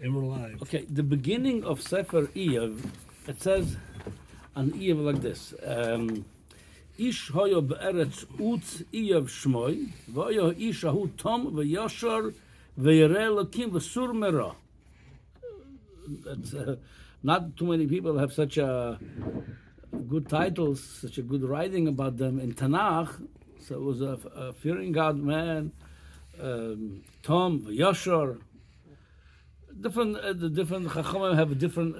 And we're live. Okay, the beginning of Sefer Iyov, it says on Iyov like this. Ish hoyo be'eretz utz Iyov shmoy, v'hoyo ish ahu tom v'yoshor v'yireh Elokim v'sur merah. Not too many people have such a good titles, such a good writing about them in Tanakh. So it was a fearing God man, Tom v'yoshor. The different Chachamim have a different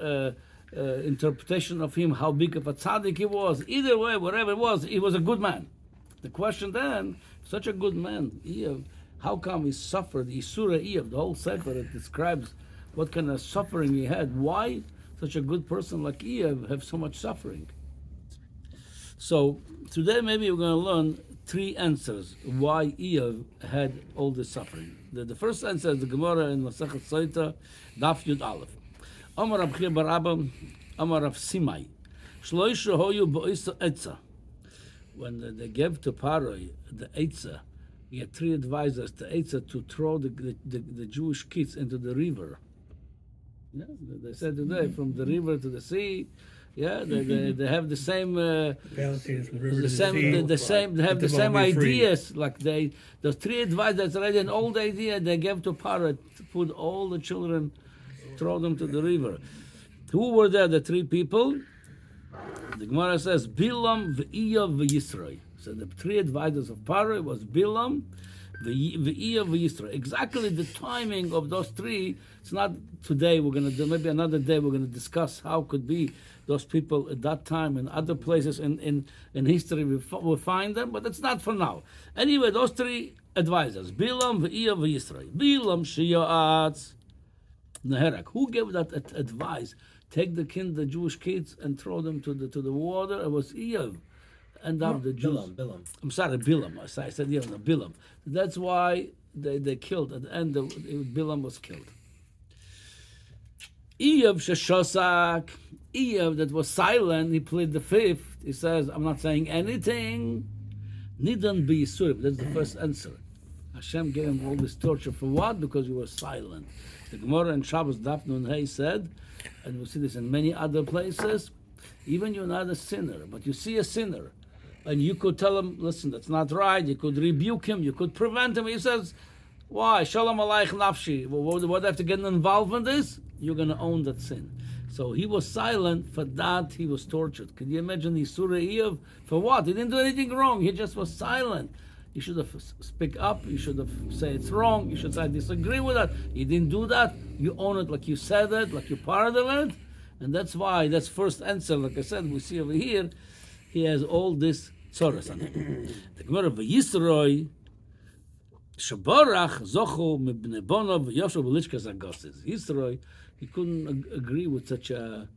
interpretation of him, how big of a tzaddik he was. Either way, whatever it was, he was a good man. The question then, such a good man, Iyov, how come he suffered? Isura Iyov, the whole sefer, it describes what kind of suffering he had. Why such a good person like Iyov have so much suffering? So today maybe we're going to learn three answers why Iyov had all this suffering. The first answer is the Gemara in Masechet Soita, Daf Yud Aleph. Amar Rab Chiya bar Abba, Amar Rav Simai, Shloisha hoyu ba'isa etza. When they gave to Paroi the etza, he had three advisors, the etza, to throw the Jewish kids into the river. Yeah, they said today, from the river to the sea. Yeah, they have the same they have the same ideas. Like the three advisors already an old idea they gave to Parah to put all the children, throw them to the river. Who were there? The three people. The Gemara says Bilam, v'Iyov, v'Yisroi. So the three advisors of Parah was Bilam, v'Iyov, v'Yisroi. Exactly the timing of those three. It's not today. We're going to do maybe another day. We're going to discuss how could be those people at that time and other places in history. We'll find them, but it's not for now. Anyway, those three advisors: Bilam, v'Iyov, v'Yisroi. Bilam shiya'atz neherak. Who gave that advice? Take the Jewish kids, and throw them to the water. It was Iyov. And up the Jews. Bilam. I'm sorry, Bilam. I said Bilam. That's why they killed at the end. Bilam was killed. Iyov sheshosak. Iyov that was silent. He pleaded the fifth. He says, "I'm not saying anything." Nidan be yisurim. That's the first answer. Hashem gave him all this torture for what? Because he was silent. The Gemara in Shabbos Daf Nun Hey said, and we see this in many other places. Even you're not a sinner, but you see a sinner, and you could tell him, "Listen, that's not right." You could rebuke him. You could prevent him. He says, "Why? Shalom aleich nafshi. What do I have to get involved in this?" You're going to own that sin. So he was silent. For that, he was tortured. Can you imagine the Surah Iyov? For what? He didn't do anything wrong. He just was silent. You should have speak up. You should have said it's wrong. You should say I disagree with that. You didn't do that. You own it like you said it, like you're part of it. And that's why, that's first answer. Like I said, we see over here, he has all this tzoros on him. The Gemara of Yisroi, Shabarach, Zochu, Mibne Bonov, Yosho, Belichkas, Agostis. Yisroi, he couldn't agree with such a,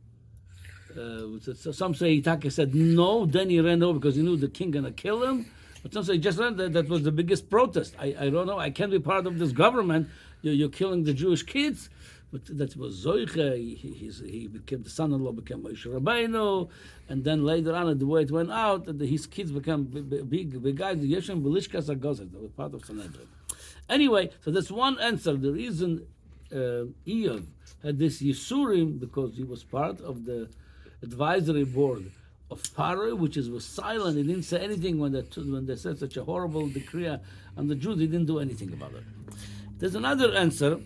some say Itake said no, then he ran over because he knew the king gonna kill him. But some say just ran, that was the biggest protest. I don't know, I can't be part of this government. You're killing the Jewish kids. But that was Zoiche. He became the son-in-law, became Moshe Rabbeinu, and then later on, the way it went out, his kids became big guys. The Yeshem Belishkas Agozet, they were part of Sanhedrin. Anyway, so that's one answer. The reason Iyov had this Yisurim because he was part of the advisory board of Paroi, which was silent. He didn't say anything when they said such a horrible decree on the Jews. He didn't do anything about it. There's another answer.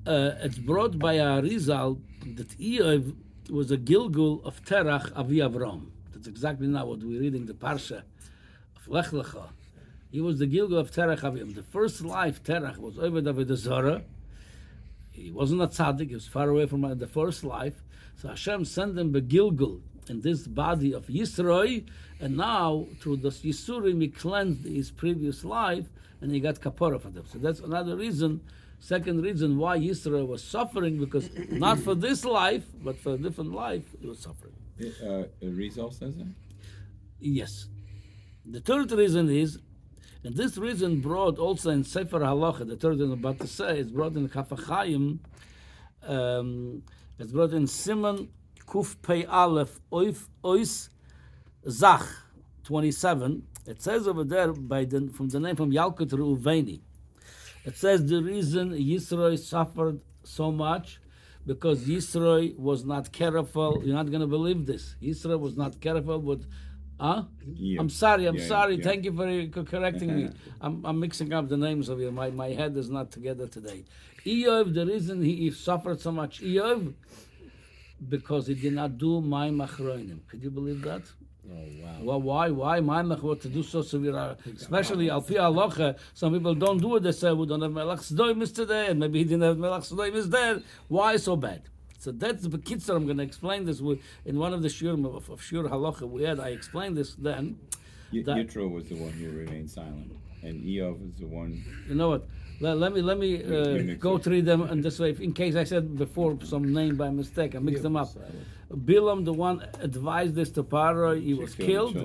It's brought by a Rizal that Iyov was a Gilgul of Terach Avi Avram. That's exactly now what we're reading, the Parsha of Lech Lecha. He was the Gilgul of Terach Avi Avram. The first life, Terach, was over David Zara. He wasn't a tzaddik, he was far away from the first life. So Hashem sent him the Gilgul in this body of Yisroi, and now through this Yisurim he cleansed his previous life, and he got kapara for them. So that's another reason. Second reason why Yisrael was suffering, because not for this life, but for a different life, he was suffering. Rizal says that? Yes. The third reason is, and this reason brought also in Sefer Halacha, the third reason I'm about to say, it's brought in Chaf HaChaim, it's brought in Simon Kuf Pei Aleph Ois Zach 27. It says over there from the name from Yalkut Reuveni. It says the reason Yisro suffered so much because Yisro was not careful. You're not going to believe this. Yisro was not careful with. Huh? Iyov. I'm sorry. Yeah. Thank you for correcting me. I'm mixing up the names of you. My head is not together today. Iyov, the reason he suffered so much, Iyov, because he did not do my machroinim. Could you believe that? Oh, wow. Well, why my what to do so severe? Especially al pi halacha, some people don't do it. They say we don't have melach sedoimis today, and maybe he didn't have melach sedoimis there. Why so bad? So that's the kitzur. I'm going to explain this in one of the shiurim of shiur halacha we had. I explained this then. Yitro was the one who remained silent, and Iyov is the one. You know what? Let me go through them in this way. In case I said before some name by mistake, I mixed them up. Bilam, the one advised this to Paro, he was killed.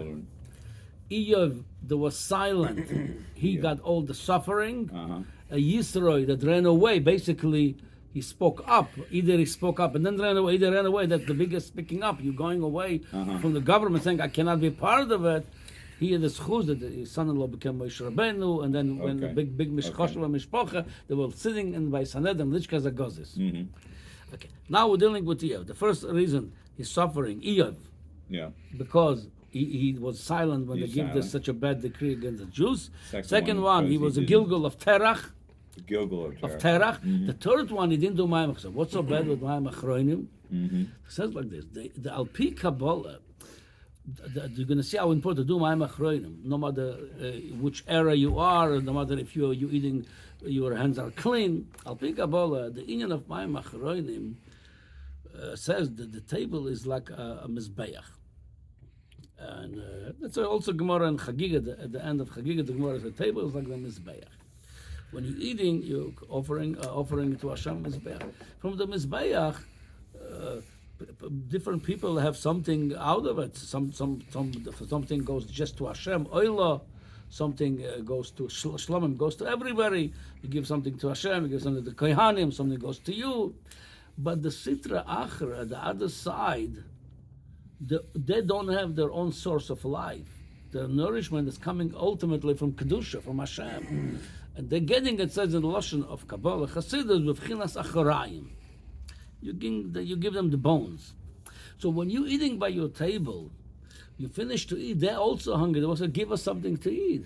Iyov, that was silent, he got all the suffering. Yisroi, that ran away, basically he spoke up. Either he spoke up and then ran away, either ran away. That's the biggest speaking up. You're going away from the government saying, I cannot be part of it. He had the schuz that his son-in-law became Moshe Rabbeinu, and then when the big mishchosh mishpocha, they were sitting in by Sanedem, Lichkas Agozis. Okay, now we're dealing with Iyov. The first reason he's suffering, Iyov, because he was silent when they gave this such a bad decree against the Jews. Second one, he was a Gilgul of Terach. Of Terach. The third one, he didn't do Mayim. So what's so bad with Mayim Achroinim? It says like this: the Alpi Kabbalah. You're going to see how important to do Mayim Achroinim. No matter which era you are, no matter if you eating, your hands are clean. Alpi Kabbalah, the union of Mayim Achroinim says that the table is like a mizbeach. And that's also Gemara in Chagiga. At the end of Chagiga, the Gemara says the table is like the mizbeach. When you're eating, you're offering to Hashem mizbeach. From the mizbeach, different people have something out of it. Something goes just to Hashem, oila. Something goes to Shlomim, goes to everybody. You give something to Hashem, you give something to Kohanim, something goes to you. But the Sitra Achra, the other side, they don't have their own source of life. Their nourishment is coming ultimately from Kedusha, from Hashem. And they're getting, it says in the Lashon of Kabbalah, Chassidus, with Chinas Acharayim. You give them the bones. So when you're eating by your table, you finish to eat, they're also hungry. They also give us something to eat.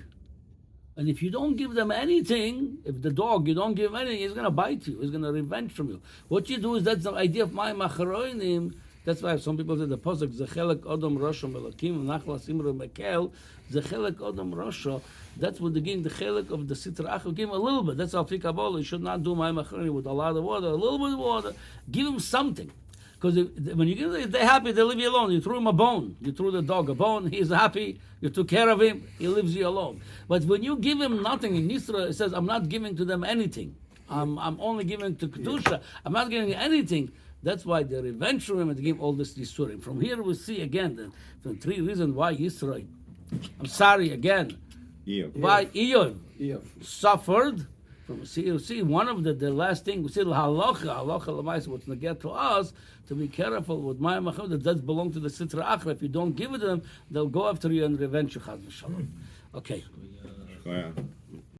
And if you don't give them anything, if the dog, you don't give him anything, he's going to bite you. He's going to revenge from you. What you do is, that's the idea of my macharoinim. That's why some people say the pasuk, Zechelek Odom Rosho Melakim, Nachlas Imru Mekel, Zechelek Odom Rosho. That's what they give the chelek of the Sitra Achra. Give him a little bit. That's Alpi Kabbalah. You should not do my macharoinim with a lot of water, a little bit of water. Give him something. Because when you give them, if they're happy, they leave you alone. You threw him a bone. You threw the dog a bone. He's happy. You took care of him. He leaves you alone. But when you give him nothing, in Yisra, it says, I'm not giving to them anything. I'm only giving to Kedusha. I'm not giving anything. That's why they revenge from him and give all this Yisurim. From here we see again the three reasons why Yisra, I'm sorry again, why Iyov suffered. You see, one of the last thing, we see halacha l'maisa, what's going to get to us, to be careful with Mayim Achroinim, that does belong to the Sitra Achra. If you don't give it to them, they'll go after you and revenge you. Okay.